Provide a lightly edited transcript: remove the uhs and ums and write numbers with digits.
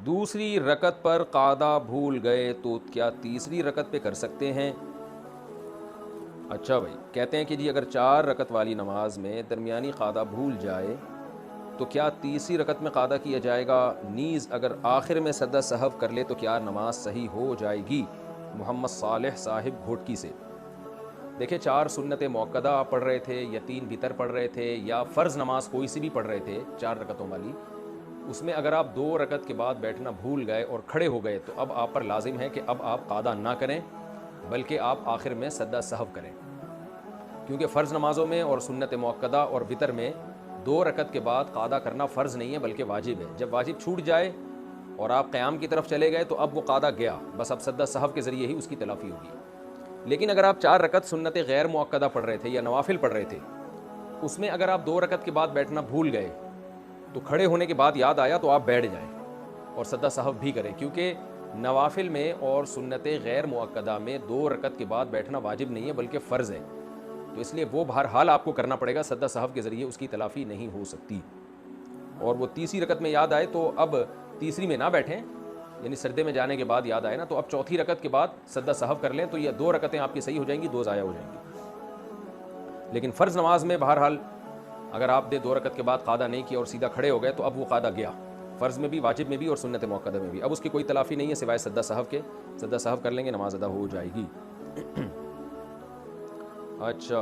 दूसरी रकत पर कादा भूल गए तो क्या तीसरी रकत पे कर सकते हैं? अच्छा भाई, कहते हैं कि जी अगर 4 रकत वाली नमाज में दरमियानी कादा भूल जाए तो क्या तीसरी रकत में कादा किया जाएगा? नीज़ अगर आखिर में सदा सहव कर ले तो क्या नमाज सही हो जाएगी? मोहम्मद सालेह साहिब घोटकी से। देखिए, 4 सुन्नत मौक़दा आप पढ़ रहे थे या 3 वितर पढ़ रहे थे या फ़र्ज़ नमाज कोई सी भी पढ़ रहे थे 4 रकतों वाली, उसमें अगर आप 2 रकत के बाद बैठना भूल गए और खड़े हो गए तो अब आप पर लाजिम है कि अब आप कादा ना करें, बल्कि आप आखिर में सदा सहव करें। क्योंकि फ़र्ज़ नमाज़ों में और सुन्नत मौक़दा और वितर में 2 रकत के बाद कादा करना फ़र्ज़ नहीं है बल्कि वाजिब है। जब वाजिब छूट जाए और आप क़याम की तरफ चले गए तो अब वो कादा गया, बस अब सदा सहव के ज़रिए ही उसकी तलाफ़ी होगी। लेकिन अगर आप 4 रकत सुन्नत गैर मुअक्कदा पढ़ रहे थे या नवाफिल पढ़ रहे थे, उसमें अगर आप 2 रकत के बाद बैठना भूल गए तो खड़े होने के बाद याद आया तो आप बैठ जाएं और सदा सहव भी करें। क्योंकि नवाफिल में और सुन्नत गैर मुअक्कदा में 2 रकत के बाद बैठना वाजिब नहीं है बल्कि फ़र्ज़ है, तो इसलिए वो बहरहाल आपको करना पड़ेगा, सदा सहव के ज़रिए उसकी तलाफ़ी नहीं हो सकती। और वो तीसरी रकत में याद आए तो अब तीसरी में ना बैठें, यानी सर्दे में जाने के बाद याद आए ना तो अब चौथी रकत के बाद सदा सहव कर लें, तो ये 2 रकतें आपकी सही हो जाएंगी, 2 ज़ाया हो जाएंगी। लेकिन फ़र्ज़ नमाज में बहरहाल अगर आपने 2 रकत के बाद कादा नहीं किया और सीधा खड़े हो गए तो अब वो कादा गया, फ़र्ज़ में भी, वाजिब में भी और सुन्नत मौक़दा में भी। अब उसकी कोई तलाफ़ी नहीं है सिवाय सदा सहव के। सदा सहव कर लेंगे, नमाज अदा हो जाएगी। अच्छा,